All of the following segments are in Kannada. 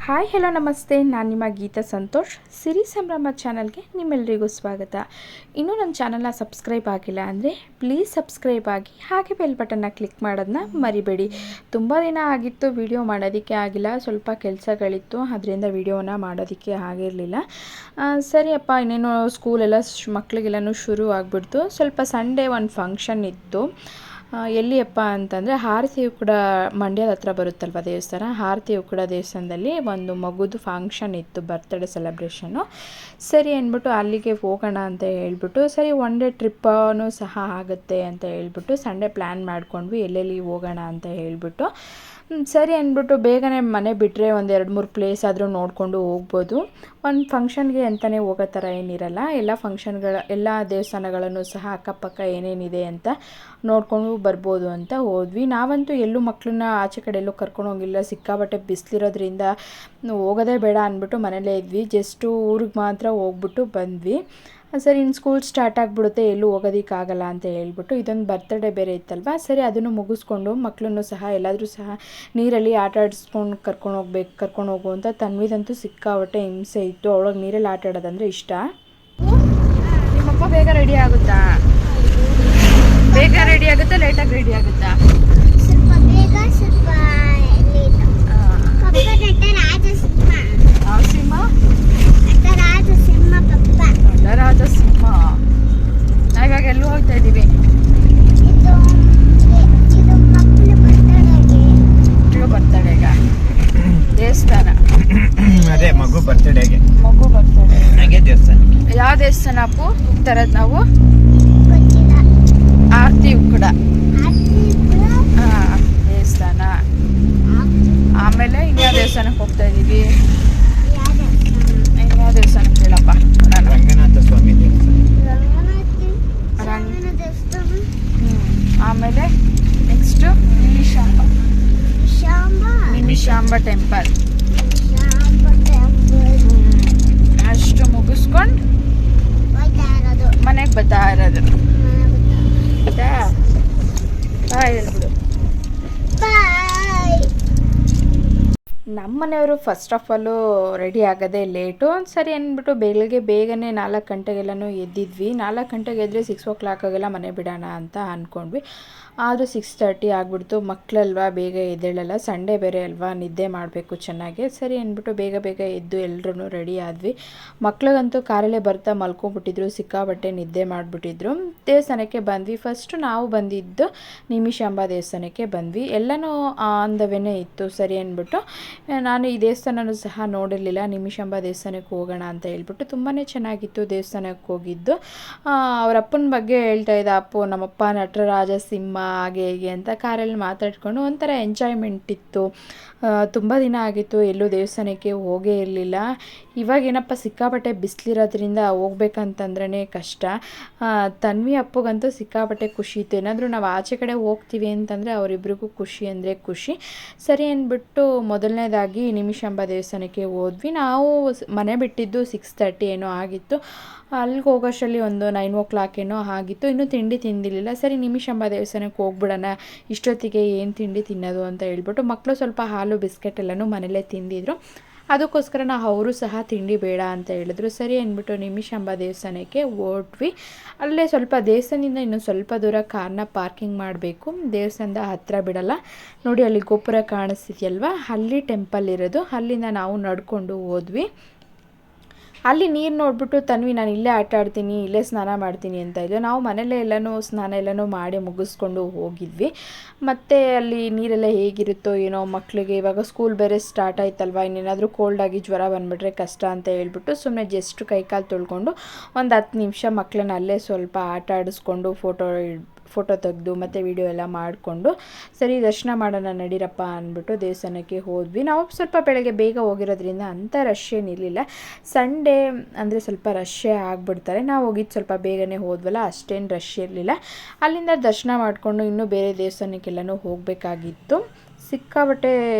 ಹಾಯ್ ಹಲೋ ನಮಸ್ತೆ, ನಾನು ನಿಮ್ಮ ಗೀತಾ ಸಂತೋಷ್. ಸಿರಿ ಸಂಭ್ರಮ ಚಾನಲ್ಗೆ ನಿಮ್ಮೆಲ್ಲರಿಗೂ ಸ್ವಾಗತ. ಇನ್ನೂ ನನ್ನ ಚಾನಲ್ನ ಸಬ್ಸ್ಕ್ರೈಬ್ ಆಗಿಲ್ಲ ಅಂದರೆ ಪ್ಲೀಸ್ ಸಬ್ಸ್ಕ್ರೈಬ್ ಆಗಿ, ಹಾಗೆ ಬೆಲ್ ಬಟನ್ನ ಕ್ಲಿಕ್ ಮಾಡೋದನ್ನ ಮರಿಬೇಡಿ. ತುಂಬ ದಿನ ಆಗಿತ್ತು ವಿಡಿಯೋ ಮಾಡೋದಕ್ಕೆ ಆಗಿಲ್ಲ, ಸ್ವಲ್ಪ ಕೆಲಸಗಳಿತ್ತು, ಅದರಿಂದ ವಿಡಿಯೋನ ಮಾಡೋದಕ್ಕೆ ಆಗಿರಲಿಲ್ಲ. ಸರಿಯಪ್ಪ, ಇನ್ನೇನು ಸ್ಕೂಲೆಲ್ಲ ಮಕ್ಕಳಿಗೆಲ್ಲನೂ ಶುರು ಆಗಿಬಿಡ್ತು. ಸ್ವಲ್ಪ ಸಂಡೇ ಒಂದು ಫಂಕ್ಷನ್ ಇತ್ತು. ಎಲ್ಲಿಯಪ್ಪ ಅಂತಂದರೆ ಆರತಿ ಉಕ್ಕಡ, ಮಂಡ್ಯದ ಹತ್ರ ಬರುತ್ತಲ್ವ ದೇವಸ್ಥಾನ, ಆರತಿ ಉಕ್ಕಡ ದೇವಸ್ಥಾನದಲ್ಲಿ ಒಂದು ಮಗುದು ಫಂಕ್ಷನ್ ಇತ್ತು, ಬರ್ತ್ಡೇ ಸೆಲೆಬ್ರೇಷನ್ನು. ಸರಿ ಅಂದ್ಬಿಟ್ಟು ಅಲ್ಲಿಗೆ ಹೋಗೋಣ ಅಂತ ಹೇಳ್ಬಿಟ್ಟು, ಸರಿ ಒನ್ ಡೇ ಟ್ರಿಪ್ಪೂ ಸಹ ಆಗುತ್ತೆ ಅಂತ ಹೇಳ್ಬಿಟ್ಟು ಸಂಡೇ ಪ್ಲ್ಯಾನ್ ಮಾಡ್ಕೊಂಡ್ವಿ, ಎಲ್ಲೆಲ್ಲಿ ಹೋಗೋಣ ಅಂತ ಹೇಳ್ಬಿಟ್ಟು. ಸರಿ ಅಂದ್ಬಿಟ್ಟು ಬೇಗನೆ ಮನೆ ಬಿಟ್ಟರೆ ಒಂದು 2-3 ಪ್ಲೇಸ್ ಆದರೂ ನೋಡಿಕೊಂಡು ಹೋಗ್ಬೋದು. ಒಂದು ಫಂಕ್ಷನ್ಗೆ ಅಂತಲೇ ಹೋಗೋ ಥರ ಏನಿರಲ್ಲ, ಎಲ್ಲ ದೇವಸ್ಥಾನಗಳನ್ನು ಸಹ ಅಕ್ಕಪಕ್ಕ ಏನೇನಿದೆ ಅಂತ ನೋಡಿಕೊಂಡು ಬರ್ಬೋದು ಅಂತ ಹೋದ್ವಿ. ನಾವಂತೂ ಎಲ್ಲೂ ಮಕ್ಕಳನ್ನ ಆಚೆ ಕಡೆ ಎಲ್ಲೂ ಕರ್ಕೊಂಡು ಹೋಗಿಲ್ಲ, ಸಿಕ್ಕಾಬಟ್ಟೆ ಬಿಸಿಲಿರೋದ್ರಿಂದ ಹೋಗೋದೇ ಬೇಡ ಅಂದ್ಬಿಟ್ಟು ಮನೇಲೇ ಇದ್ವಿ. ಜಸ್ಟು ಊರಿಗೆ ಮಾತ್ರ ಹೋಗ್ಬಿಟ್ಟು ಬಂದ್ವಿ. ಸರಿ, ಇನ್ನು ಸ್ಕೂಲ್ ಸ್ಟಾರ್ಟ್ ಆಗಿಬಿಡುತ್ತೆ, ಎಲ್ಲೂ ಹೋಗೋದಕ್ಕಾಗಲ್ಲ ಅಂತ ಹೇಳ್ಬಿಟ್ಟು, ಇದೊಂದು ಬರ್ತಡೇ ಬೇರೆ ಇತ್ತಲ್ವ, ಸರಿ ಅದನ್ನು ಮುಗಿಸ್ಕೊಂಡು ಮಕ್ಕಳನ್ನು ಸಹ ಎಲ್ಲಾದರೂ ಸಹ ನೀರಲ್ಲಿ ಆಟ ಆಡಿಸ್ಕೊಂಡು ಕರ್ಕೊಂಡು ಹೋಗು ಅಂತ. ತನ್ವಿದಂತೂ ಸಿಕ್ಕಾಬಟ್ಟೆ ಹಿಂಸೆ ಇತ್ತು, ಅವಳಿಗೆ ನೀರಲ್ಲಿ ಆಟ ಆಡೋದಂದರೆ ಇಷ್ಟ. ನಿಮ್ಮಪ್ಪ ಬೇಗ ರೆಡಿ ಆಗುತ್ತಾ? ಬೇಗ ರೆಡಿ ಆಗುತ್ತಾ, ಲೇಟಾಗಿ ರೆಡಿ ಆಗುತ್ತಾ? ರಾಜಸಿಂಹ. ಇವಾಗ ಎಲ್ಲೂ ಹೋಗ್ತಾ ಇದ್ದೀವಿ, ಬರ್ತಡೆಗ ದೇವಸ್ಥಾನ. ಅದೇ ಮಗು ಬರ್ತಡೆಗೆ ದೇವಸ್ಥಾನ. ಯಾವ ದೇವಸ್ಥಾನ ಅಪ್ಪು ಹೋಗ್ತಾರದು ನಾವು? ಆರತಿ ಉಕ್ಕಡ ದೇವಸ್ಥಾನ. ಆಮೇಲೆ ಇನ್ಯಾವ ದೇವಸ್ಥಾನಕ್ಕೆ ಹೋಗ್ತಾ ಇದ್ದೀವಿ? ಇನ್ಯಾವ ದೇವಸ್ಥಾನಕ್ಕೆ ಹೇಳಪ್ಪ? ರಂಗನಾಥ ಸ್ವಾಮಿ ದೇವಸ್ಥಾನ. ಆಮೇಲೆ ನೆಕ್ಸ್ಟು ನಿಮಿಷಾಂಬ ಟೆಂಪಲ್. ಅಷ್ಟು ಮುಗಿಸ್ಕೊಂಡು ಮನೆಗೆ ಬರ್ತಾ ಇರೋದು. ಆಯ್ತಾ? ಬಾಯ್ ಹೇಳ್ಬಿಡು. ನಮ್ಮ ಮನೆಯವರು ಫಸ್ಟ್ ಆಫ್ ಆಲು ರೆಡಿ ಆಗೋದೇ ಲೇಟು. ಸರಿ ಅಂದ್ಬಿಟ್ಟು ಬೇಗನೆ 4 ಗಂಟೆಗೆಲ್ಲನೂ ಎದ್ದಿದ್ವಿ. 4 ಗಂಟೆಗೆ ಎದ್ದರೆ 6 o'clockಗೆಲ್ಲ ಮನೆ ಬಿಡೋಣ ಅಂತ ಅಂದ್ಕೊಂಡ್ವಿ. ಆದರೂ 6:30 ಆಗಿಬಿಡ್ತು. ಮಕ್ಕಳಲ್ವಾ, ಬೇಗ ಎದ್ದೇಳಲ್ಲ, ಸಂಡೇ ಬೇರೆ ಅಲ್ವಾ, ನಿದ್ದೆ ಮಾಡಬೇಕು ಚೆನ್ನಾಗಿ. ಸರಿ ಅಂದ್ಬಿಟ್ಟು ಬೇಗ ಎದ್ದು ಎಲ್ಲರೂ ರೆಡಿ ಆದ್ವಿ. ಮಕ್ಳಿಗಂತೂ ಕಾರಲ್ಲೇ ಬರ್ತಾ ಮಲ್ಕೊಂಡ್ಬಿಟ್ಟಿದ್ರು, ಸಿಕ್ಕಾಬಟ್ಟೆ ನಿದ್ದೆ ಮಾಡಿಬಿಟ್ಟಿದ್ರು. ದೇವಸ್ಥಾನಕ್ಕೆ ಬಂದ್ವಿ. ಫಸ್ಟು ನಾವು ಬಂದಿದ್ದು ನಿಮಿಷಾಂಬ ದೇವಸ್ಥಾನಕ್ಕೆ ಬಂದ್ವಿ. ಎಲ್ಲನೂ ಆನ್ ದ ವೇನೇ ಇತ್ತು. ಸರಿ ಅಂದ್ಬಿಟ್ಟು ನಾನು ಈ ದೇವಸ್ಥಾನನೂ ಸಹ ನೋಡಿರಲಿಲ್ಲ, ನಿಮಿಷಾಂಬ ದೇವಸ್ಥಾನಕ್ಕೆ ಹೋಗೋಣ ಅಂತ ಹೇಳ್ಬಿಟ್ಟು. ತುಂಬಾ ಚೆನ್ನಾಗಿತ್ತು ದೇವಸ್ಥಾನಕ್ಕೆ ಹೋಗಿದ್ದು. ಅವ್ರ ಅಪ್ಪನ ಬಗ್ಗೆ ಹೇಳ್ತಾ ಇದ್ದ, ಅಪ್ಪು ನಮ್ಮಪ್ಪ ನಟರಾಜ ಸಿಂಹ ಹಾಗೆ ಹೇಗೆ ಅಂತ ಕಾರಲ್ಲಿ ಮಾತಾಡ್ಕೊಂಡು ಒಂಥರ ಎಂಜಾಯ್ಮೆಂಟ್ ಇತ್ತು. ತುಂಬ ದಿನ ಆಗಿತ್ತು, ಎಲ್ಲೂ ದೇವಸ್ಥಾನಕ್ಕೆ ಹೋಗೇ ಇರಲಿಲ್ಲ. ಇವಾಗೇನಪ್ಪ ಸಿಕ್ಕಾಪಟ್ಟೆ ಬಿಸಿಲಿರೋದ್ರಿಂದ ಹೋಗ್ಬೇಕಂತಂದ್ರೇ ಕಷ್ಟ. ತನ್ವಿ ಅಪ್ಪಗಂತೂ ಸಿಕ್ಕಾಪಟ್ಟೆ ಖುಷಿ ಇತ್ತು. ಏನಾದರೂ ನಾವು ಆಚೆ ಕಡೆ ಹೋಗ್ತೀವಿ ಅಂತಂದರೆ ಅವರಿಬ್ರಿಗೂ ಖುಷಿ ಅಂದರೆ ಖುಷಿ. ಸರಿ ಅಂದ್ಬಿಟ್ಟು ಮೊದಲನೇದಾಗಿ ನಿಮಿಷಾಂಬ ದೇವಸ್ಥಾನಕ್ಕೆ ಹೋದ್ವಿ. ನಾವು ಮನೆ ಬಿಟ್ಟಿದ್ದು 6:30 ಏನೋ ಆಗಿತ್ತು. ಅಲ್ಲಿಗೆ ಹೋಗೋಷ್ಟರಲ್ಲಿ ಒಂದು 9 o'clock ಏನೋ ಆಗಿತ್ತು. ಇನ್ನೂ ತಿಂಡಿ ತಿಂದಿರಲಿಲ್ಲ. ಸರಿ ನಿಮಿಷಾಂಬ ದೇವಸ್ಥಾನಕ್ಕೆ ಹೋಗ್ಬಿಡೋಣ, ಇಷ್ಟೊತ್ತಿಗೆ ಏನು ತಿಂಡಿ ತಿನ್ನೋದು ಅಂತ ಹೇಳ್ಬಿಟ್ಟು ಮಕ್ಕಳು ಸ್ವಲ್ಪ ಹಾಲು ಬಿಸ್ಕೆಟ್ ಎಲ್ಲನೂ ಮನೇಲೇ ತಿಂದಿದ್ರು. ಅದಕ್ಕೋಸ್ಕರ ಅವರು ಸಹ ತಿಂಡಿ ಬೇಡ ಅಂತ ಹೇಳಿದ್ರು. ಸರಿ ಅಂದ್ಬಿಟ್ಟು ನಿಮಿಷಾಂಬ ದೇವಸ್ಥಾನಕ್ಕೆ ಹೊರಟ್ವಿ. ಅಲ್ಲೇ ಸ್ವಲ್ಪ ದೇವಸ್ಥಾನದಿಂದ ಇನ್ನೂ ಸ್ವಲ್ಪ ದೂರ ಕಾರ್ನ ಪಾರ್ಕಿಂಗ್ ಮಾಡಬೇಕು, ದೇವಸ್ಥಾನದ ಹತ್ತಿರ ಬಿಡಲ್ಲ. ನೋಡಿ ಅಲ್ಲಿ ಗೋಪುರ ಕಾಣಿಸ್ತಿದೆಯಲ್ವ, ಅಲ್ಲಿ ಟೆಂಪಲ್ ಇರೋದು. ಅಲ್ಲಿಂದ ನಾವು ನಡ್ಕೊಂಡು ಹೋದ್ವಿ. ಅಲ್ಲಿ ನೀರು ನೋಡಿಬಿಟ್ಟು ತನ್ವಿ ನಾನು ಇಲ್ಲೇ ಆಟ ಆಡ್ತೀನಿ, ಇಲ್ಲೇ ಸ್ನಾನ ಮಾಡ್ತೀನಿ ಅಂತ ಇದ್ದೆ. ನಾವು ಮನೆಯಲ್ಲೇ ಸ್ನಾನ ಎಲ್ಲನೂ ಮಾಡಿ ಮುಗಿಸ್ಕೊಂಡು ಹೋಗಿದ್ವಿ. ಮತ್ತು ಅಲ್ಲಿ ನೀರೆಲ್ಲ ಹೇಗಿರುತ್ತೋ ಏನೋ, ಮಕ್ಕಳಿಗೆ ಇವಾಗ ಸ್ಕೂಲ್ ಬೇರೆ ಸ್ಟಾರ್ಟ್ ಆಯ್ತಲ್ವ, ಇನ್ನೇನಾದರೂ ಕೋಲ್ಡಾಗಿ ಜ್ವರ ಬಂದುಬಿಟ್ರೆ ಕಷ್ಟ ಅಂತ ಹೇಳ್ಬಿಟ್ಟು ಸುಮ್ಮನೆ ಜಸ್ಟ್ ಕೈಕಾಲು ತೊಳ್ಕೊಂಡು ಒಂದು 10 ನಿಮಿಷ ಮಕ್ಕಳನ್ನ ಅಲ್ಲೇ ಸ್ವಲ್ಪ ಆಟ ಆಡಿಸ್ಕೊಂಡು ಫೋಟೋ ತೆಗೆದು ಮತ್ತು ವಿಡಿಯೋ ಎಲ್ಲ ಮಾಡಿಕೊಂಡು ಸರಿ ದರ್ಶನ ಮಾಡೋಣ ನಡೀರಪ್ಪ ಅಂದ್ಬಿಟ್ಟು ದೇವಸ್ಥಾನಕ್ಕೆ ಹೋದ್ವಿ. ನಾವು ಸ್ವಲ್ಪ ಬೆಳಗ್ಗೆ ಬೇಗ ಹೋಗಿರೋದ್ರಿಂದ ಅಂಥ ರಶ್ ಏನಿರಲಿಲ್ಲ. ಸಂಡೇ ಅಂದರೆ ಸ್ವಲ್ಪ ರಶ್ಶೇ ಆಗಿಬಿಡ್ತಾರೆ. ನಾವು ಹೋಗಿದ್ದು ಸ್ವಲ್ಪ ಬೇಗನೆ ಹೋದ್ವಲ್ಲ, ಅಷ್ಟೇನು ರಶ್ ಇರಲಿಲ್ಲ. ಅಲ್ಲಿಂದ ದರ್ಶನ ಮಾಡಿಕೊಂಡು ಇನ್ನೂ ಬೇರೆ ದೇವಸ್ಥಾನಕ್ಕೆಲ್ಲನೂ ಹೋಗಬೇಕಾಗಿತ್ತು. ಸಿಕ್ಕಾಬಟ್ಟೆ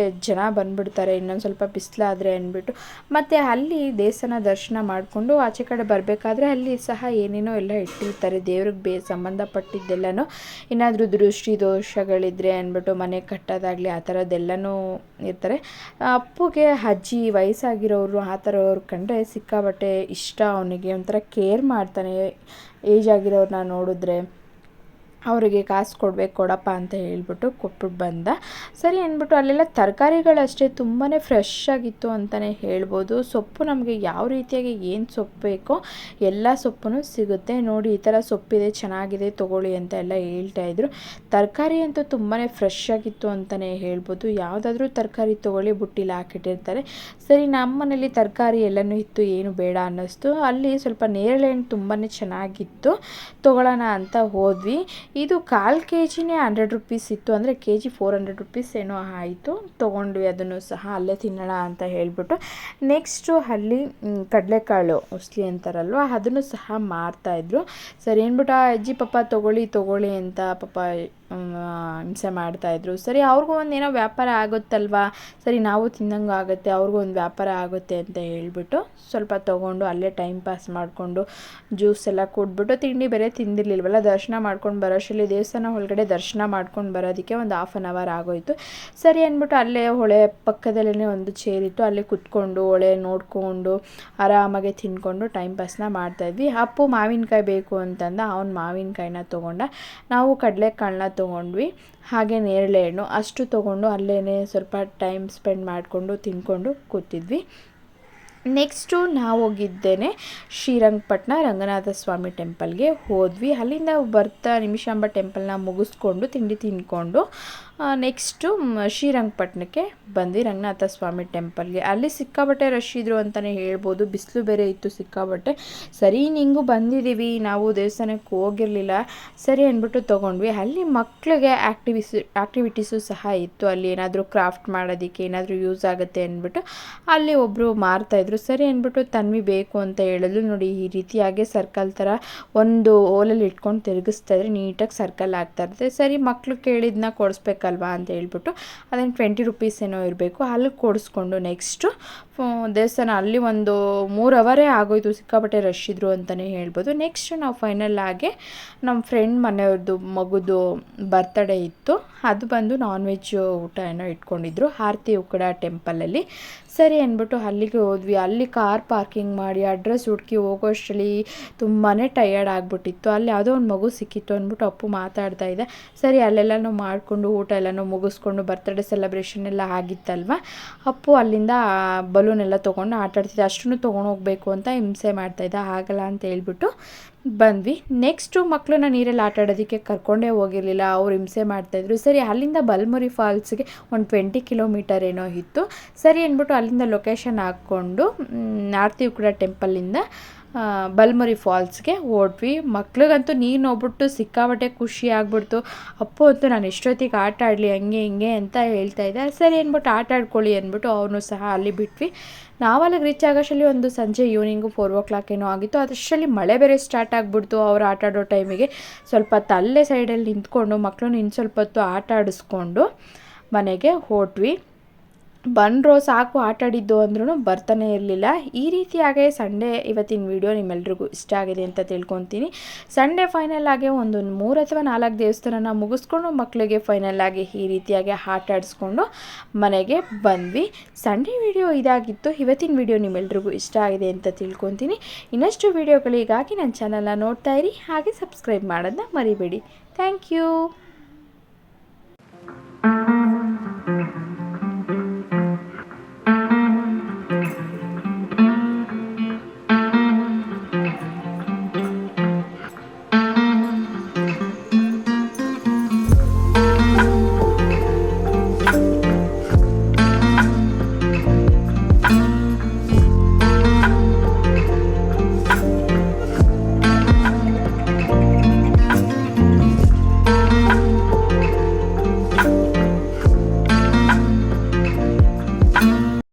ಜನ ಬಂದುಬಿಡ್ತಾರೆ ಇನ್ನೊಂದು ಸ್ವಲ್ಪ ಬಿಸಿಲಾದರೆ ಅಂದ್ಬಿಟ್ಟು. ಮತ್ತು ಅಲ್ಲಿ ದೇವಸ್ಥಾನ ದರ್ಶನ ಮಾಡಿಕೊಂಡು ಆಚೆ ಕಡೆ ಬರಬೇಕಾದ್ರೆ ಅಲ್ಲಿ ಸಹ ಏನೇನೋ ಎಲ್ಲ ಇಟ್ಟಿರ್ತಾರೆ ದೇವ್ರಿಗೆ ಸಂಬಂಧಪಟ್ಟಿದ್ದೆಲ್ಲನೂ. ಏನಾದರೂ ದೃಷ್ಟಿ ದೋಷಗಳಿದ್ರೆ ಅಂದ್ಬಿಟ್ಟು ಮನೆ ಕಟ್ಟೋದಾಗಲಿ ಆ ಥರದ್ದೆಲ್ಲನೂ ಇರ್ತಾರೆ. ಅಪ್ಪುಗೆ ಅಜ್ಜಿ ವಯಸ್ಸಾಗಿರೋರು ಆ ಥರವ್ರು ಕಂಡ್ರೆ ಸಿಕ್ಕಾಬಟ್ಟೆ ಇಷ್ಟ. ಅವನಿಗೆ ಒಂಥರ ಕೇರ್ ಮಾಡ್ತಾನೆ ಏಜ್ ಆಗಿರೋರನ್ನ ನೋಡಿದ್ರೆ. ಅವರಿಗೆ ಕಾಸು ಕೊಡಪ್ಪ ಅಂತ ಹೇಳ್ಬಿಟ್ಟು ಕೊಟ್ಬಿಟ್ಟು ಬಂದ. ಸರಿ ಅಂದ್ಬಿಟ್ಟು ಅಲ್ಲೆಲ್ಲ ತರಕಾರಿಗಳಷ್ಟೇ ತುಂಬಾ ಫ್ರೆಶ್ ಆಗಿತ್ತು ಅಂತಲೇ ಹೇಳ್ಬೋದು. ಸೊಪ್ಪು ನಮಗೆ ಯಾವ ರೀತಿಯಾಗಿ ಏನು ಸೊಪ್ಪು ಬೇಕೋ ಎಲ್ಲ ಸೊಪ್ಪು ಸಿಗುತ್ತೆ. ನೋಡಿ ಈ ಥರ ಸೊಪ್ಪಿದೆ ಚೆನ್ನಾಗಿದೆ ತೊಗೊಳ್ಳಿ ಅಂತ ಎಲ್ಲ ಹೇಳ್ತಾಯಿದ್ರು. ತರಕಾರಿ ಅಂತೂ ತುಂಬಾ ಫ್ರೆಶ್ ಆಗಿತ್ತು ಅಂತಲೇ ಹೇಳ್ಬೋದು. ಯಾವುದಾದ್ರೂ ತರಕಾರಿ ತೊಗೊಳ್ಳಿ ಬುಟ್ಟಿಲಿ ಹಾಕಿಟ್ಟಿರ್ತಾರೆ. ಸರಿ ನಮ್ಮ ಮನೇಲಿ ತರಕಾರಿ ಎಲ್ಲನೂ ಇತ್ತು, ಏನು ಬೇಡ ಅನ್ನಿಸ್ತು. ಅಲ್ಲಿ ಸ್ವಲ್ಪ ನೇರಳೆ ಹಣ್ಣು ತುಂಬಾ ಚೆನ್ನಾಗಿತ್ತು, ತೊಗೊಳ್ಳೋಣ ಅಂತ ಹೋದ್ವಿ. ಇದು 1/4 kgನೇ 100 ರೂಪೀಸ್ ಇತ್ತು, ಅಂದರೆ kg 400 ರೂಪೀಸ್ ಏನೋ ಆಯಿತು. ತೊಗೊಂಡ್ವಿ ಅದನ್ನು ಸಹ ಅಲ್ಲೇ ತಿನ್ನೋಣ ಅಂತ ಹೇಳ್ಬಿಟ್ಟು. ನೆಕ್ಸ್ಟು ಅಲ್ಲಿ ಕಡಲೆಕಾಳು ಉಸ್ಲಿ ಅಂತಾರಲ್ವ ಅದನ್ನು ಸಹ ಮಾರ್ತಾಯಿದ್ರು. ಸರಿ ಅಂದ್ಬಿಟ್ಟು ಆ ಅಜ್ಜಿ ಪಾಪ ತೊಗೊಳ್ಳಿ ಅಂತ ಪಾಪ ಹಿಂಸೆ ಮಾಡ್ತಾಯಿದ್ರು. ಸರಿ ಅವ್ರಿಗೂ ಒಂದು ಏನೋ ವ್ಯಾಪಾರ ಆಗುತ್ತಲ್ವ, ಸರಿ ನಾವು ತಿನ್ನಂಗೆ ಆಗುತ್ತೆ, ಅವ್ರಿಗೂ ಒಂದು ವ್ಯಾಪಾರ ಆಗುತ್ತೆ ಅಂತ ಹೇಳ್ಬಿಟ್ಟು ಸ್ವಲ್ಪ ತೊಗೊಂಡು ಅಲ್ಲೇ ಟೈಮ್ ಪಾಸ್ ಮಾಡಿಕೊಂಡು ಜ್ಯೂಸ್ ಎಲ್ಲ ಕುಡಿದ್ಬಿಟ್ಟು, ತಿಂಡಿ ಬೇರೆ ತಿಂದಿರ್ಲಿಲ್ವಲ್ಲ, ದರ್ಶನ ಮಾಡ್ಕೊಂಡು ಬರೋಷ್ಟರಲ್ಲಿ ದೇವಸ್ಥಾನ ಒಳಗಡೆ ದರ್ಶನ ಮಾಡ್ಕೊಂಡು ಬರೋದಕ್ಕೆ ಒಂದು 1/2 hour ಆಗೋಯಿತು. ಸರಿ ಅಂದ್ಬಿಟ್ಟು ಅಲ್ಲೇ ಹೊಳೆ ಪಕ್ಕದಲ್ಲೇ ಒಂದು ಚೇರಿತ್ತು, ಅಲ್ಲೇ ಕುತ್ಕೊಂಡು ಹೊಳೆ ನೋಡಿಕೊಂಡು ಆರಾಮಾಗೆ ತಿನ್ಕೊಂಡು ಟೈಮ್ ಪಾಸ್ನ ಮಾಡ್ತಾಯಿದ್ವಿ. ಅಪ್ಪು ಮಾವಿನಕಾಯಿ ಬೇಕು ಅಂತಂದ, ಅವ್ನು ಮಾವಿನಕಾಯಿನ ತೊಗೊಂಡ. ನಾವು ಕಡಲೆಕಾಳನ್ನ ತೊಗೊಂಡ್ವಿ, ಹಾಗೆ ನೇರಳೆ ಹಣ್ಣು ಅಷ್ಟು ತೊಗೊಂಡು ಅಲ್ಲೇ ಸ್ವಲ್ಪ ಟೈಮ್ ಸ್ಪೆಂಡ್ ಮಾಡಿಕೊಂಡು ತಿಂದ್ಕೊಂಡು ಕೂತಿದ್ವಿ. ನೆಕ್ಸ್ಟು ನಾವು ಹೋಗಿದ್ದೇನೆ ಶ್ರೀರಂಗಪಟ್ಟಣ ರಂಗನಾಥ ಸ್ವಾಮಿ ಟೆಂಪಲ್ಗೆ ಹೋದ್ವಿ. ಅಲ್ಲಿಂದ ಬರ್ತಾ ನಿಮಿಷಾಂಬ ಟೆಂಪಲ್ನ ಮುಗಿಸ್ಕೊಂಡು ತಿಂಡಿ ತಿಂದ್ಕೊಂಡು ನೆಕ್ಸ್ಟು ಶ್ರೀರಂಗಪಟ್ಟಣಕ್ಕೆ ಬಂದ್ವಿ, ರಂಗನಾಥ ಸ್ವಾಮಿ ಟೆಂಪಲ್ಗೆ. ಅಲ್ಲಿ ಸಿಕ್ಕಾಬಟ್ಟೆ ರಶ್ ಇದ್ರು ಅಂತಲೇ ಹೇಳ್ಬೋದು, ಬಿಸಿಲು ಬೇರೆ ಇತ್ತು ಸಿಕ್ಕಾಬಟ್ಟೆ. ಸರಿ ನಿಂಗೂ ಬಂದಿದ್ದೀವಿ, ನಾವು ದೇವಸ್ಥಾನಕ್ಕೆ ಹೋಗಿರಲಿಲ್ಲ, ಸರಿ ಅಂದ್ಬಿಟ್ಟು ತೊಗೊಂಡ್ವಿ. ಅಲ್ಲಿ ಮಕ್ಕಳಿಗೆ ಆ್ಯಕ್ಟಿವಿಟೀಸು ಸಹ ಇತ್ತು. ಅಲ್ಲಿ ಏನಾದರೂ ಕ್ರಾಫ್ಟ್ ಮಾಡೋದಕ್ಕೆ ಏನಾದರೂ ಯೂಸ್ ಆಗುತ್ತೆ ಅಂದ್ಬಿಟ್ಟು ಅಲ್ಲಿ ಒಬ್ಬರು ಮಾರ್ತಾಯಿದ್ರು. ಸರಿ ಅಂದ್ಬಿಟ್ಟು ತನ್ವಿ ಬೇಕು ಅಂತ ಹೇಳಿದ್ಲು. ನೋಡಿ ಈ ರೀತಿಯಾಗಿ ಸರ್ಕಲ್ ಥರ ಒಂದು ಓಲಲ್ಲಿ ಇಟ್ಕೊಂಡು ತಿರುಗಿಸ್ತಾಯಿದ್ರೆ ನೀಟಾಗಿ ಸರ್ಕಲ್ ಆಗ್ತಾಯಿರುತ್ತೆ. ಸರಿ ಮಕ್ಕಳು ಕೇಳಿದ್ನ ಕೊಡಿಸ್ಬೇಕಲ್ವಾ ಅಂತ ಹೇಳ್ಬಿಟ್ಟು ಅದೇನು 20 ರೂಪೀಸ್ ಏನೋ ಇರಬೇಕು, ಅಲ್ಲಿ ಕೊಡಿಸ್ಕೊಂಡು ನೆಕ್ಸ್ಟು ದೇವಸ್ಥಾನ ಅಲ್ಲಿ ಒಂದು 3 hour ಆಗೋಯ್ತು, ಸಿಕ್ಕಾಪಟ್ಟೆ ರಶ್ ಇದ್ರು ಅಂತಲೇ ಹೇಳ್ಬೋದು. ನೆಕ್ಸ್ಟ್ ನಾವು ಫೈನಲ್ ಆಗಿ ನಮ್ಮ ಫ್ರೆಂಡ್ ಮನೆಯವ್ರದ್ದು ಮಗುದು ಬರ್ತ್ಡೇ ಇತ್ತು, ಅದು ಬಂದು ನಾನ್ ವೆಜ್ ಊಟ ಏನೋ ಇಟ್ಕೊಂಡಿದ್ರು ಆರತಿ ಉಕ್ಕಡ ಟೆಂಪಲಲ್ಲಿ. ಸರಿ ಅಂದ್ಬಿಟ್ಟು ಅಲ್ಲಿಗೆ ಹೋದ್ವಿ. ಅಲ್ಲಿ ಕಾರ್ ಪಾರ್ಕಿಂಗ್ ಮಾಡಿ ಅಡ್ರೆಸ್ ಹುಡುಕಿ ಹೋಗೋಷ್ಟರಲ್ಲಿ ತುಂಬಾ ಟಯರ್ಡ್ ಆಗಿಬಿಟ್ಟಿತ್ತು. ಅಲ್ಲಿ ಯಾವುದೋ ಒಂದು ಮಗು ಸಿಕ್ಕಿತ್ತು ಅಂದ್ಬಿಟ್ಟು ಅಪ್ಪು ಮಾತಾಡ್ತಾ ಇದ್ದೆ. ಸರಿ ಅಲ್ಲೆಲ್ಲನೂ ಮಾಡಿಕೊಂಡು ಊಟ ಎಲ್ಲನೂ ಮುಗಿಸ್ಕೊಂಡು ಬರ್ತ್ಡೇ ಸೆಲೆಬ್ರೇಷನ್ ಎಲ್ಲ ಆಗಿತ್ತಲ್ವ, ಅಪ್ಪು ಅಲ್ಲಿಂದ ಬಲೂನ್ ಎಲ್ಲ ತೊಗೊಂಡು ಆಟಾಡ್ತಿದ್ದೆ. ಅಷ್ಟನ್ನು ತೊಗೊಂಡೋಗ್ಬೇಕು ಅಂತ ಹಿಂಸೆ ಮಾಡ್ತಾಯಿದ್ದ, ಆಗಲ್ಲ ಅಂತ ಹೇಳ್ಬಿಟ್ಟು ಬಂದ್ವಿ. ನೆಕ್ಸ್ಟು ಮಕ್ಕಳನ್ನ ನೀರಲ್ಲಿ ಆಟಾಡೋದಕ್ಕೆ ಕರ್ಕೊಂಡೇ ಹೋಗಿರಲಿಲ್ಲ, ಅವ್ರು ಹಿಂಸೆ ಮಾಡ್ತಾಯಿದ್ರು. ಸರಿ ಅಲ್ಲಿಂದ ಬಲಮುರಿ ಫಾಲ್ಸ್ಗೆ ಒಂದು 20 ಕಿಲೋಮೀಟರ್ ಏನೋ ಇತ್ತು. ಸರಿ ಅಂದ್ಬಿಟ್ಟು ಅಲ್ಲಿಂದ ಲೊಕೇಶನ್ ಹಾಕ್ಕೊಂಡು ಆರತಿ ಉಕ್ಕಡ ಟೆಂಪಲಿಂದ ಬಲಮುರಿ ಫಾಲ್ಸ್ಗೆ ಓಡ್ವಿ. ಮಕ್ಳಿಗಂತೂ ನೀರು ನೋಡ್ಬಿಟ್ಟು ಸಿಕ್ಕಾಬಟ್ಟೆ ಖುಷಿ ಆಗ್ಬಿಡ್ತು. ಅಪ್ಪು ಅಂತೂ ನಾನು ಎಷ್ಟೊತ್ತಿಗೆ ಆಟ ಆಡಲಿ ಹಂಗೆ ಹಿಂಗೆ ಅಂತ ಹೇಳ್ತಾಯಿದ್ದೆ. ಸರಿ ಅಂದ್ಬಿಟ್ಟು ಆಟ ಆಡ್ಕೊಳ್ಳಿ ಅಂದ್ಬಿಟ್ಟು ಅವನು ಸಹ ಅಲ್ಲಿ ಬಿಟ್ವಿ. ನಾವಲ್ಲಿಗೆ ರೀಚ್ ಆಗೋಷ್ಟರಲ್ಲಿ ಒಂದು ಸಂಜೆ ಈವ್ನಿಂಗು 4 o'clock ಏನೋ ಆಗಿತ್ತು. ಅದಷ್ಟರಲ್ಲಿ ಮಳೆ ಬೇರೆ ಸ್ಟಾರ್ಟ್ ಆಗಿಬಿಡ್ತು. ಅವ್ರು ಆಟ ಆಡೋ ಟೈಮಿಗೆ ಸ್ವಲ್ಪ ತಲ್ಲೆ ಸೈಡಲ್ಲಿ ನಿಂತ್ಕೊಂಡು ಮಕ್ಕಳನ್ನ ಇನ್ನು ಸ್ವಲ್ಪ ಹೊತ್ತು ಆಟ ಆಡಿಸ್ಕೊಂಡು ಮನೆಗೆ ಹೊರಟ್ವಿ. ಬಂದರು ಸಾಕು ಆಟಾಡಿದ್ದು ಅಂದ್ರೂ ಬರ್ತಾನೆ ಇರಲಿಲ್ಲ. ಈ ರೀತಿಯಾಗಿ ಸಂಡೇ ಇವತ್ತಿನ ವಿಡಿಯೋ ನಿಮ್ಮೆಲ್ರಿಗೂ ಇಷ್ಟ ಆಗಿದೆ ಅಂತ ತಿಳ್ಕೊತೀನಿ. ಸಂಡೇ ಫೈನಲ್ ಆಗಿ ಒಂದು 3 ಅಥವಾ 4 ದೇವಸ್ಥಾನನ ಮುಗಿಸ್ಕೊಂಡು ಮಕ್ಕಳಿಗೆ ಫೈನಲ್ ಆಗಿ ಈ ರೀತಿಯಾಗಿ ಆಟ ಆಡಿಸ್ಕೊಂಡು ಮನೆಗೆ ಬಂದ್ವಿ. ಸಂಡೇ ವಿಡಿಯೋ ಇದಾಗಿತ್ತು. ಇವತ್ತಿನ ವಿಡಿಯೋ ನಿಮ್ಮೆಲ್ರಿಗೂ ಇಷ್ಟ ಆಗಿದೆ ಅಂತ ತಿಳ್ಕೊತೀನಿ. ಇನ್ನಷ್ಟು ವಿಡಿಯೋಗಳಿಗಾಗಿ ನನ್ನ ಚಾನಲ್ನ ನೋಡ್ತಾ ಇರಿ, ಹಾಗೆ ಸಬ್ಸ್ಕ್ರೈಬ್ ಮಾಡೋದನ್ನ ಮರಿಬೇಡಿ. Thank you.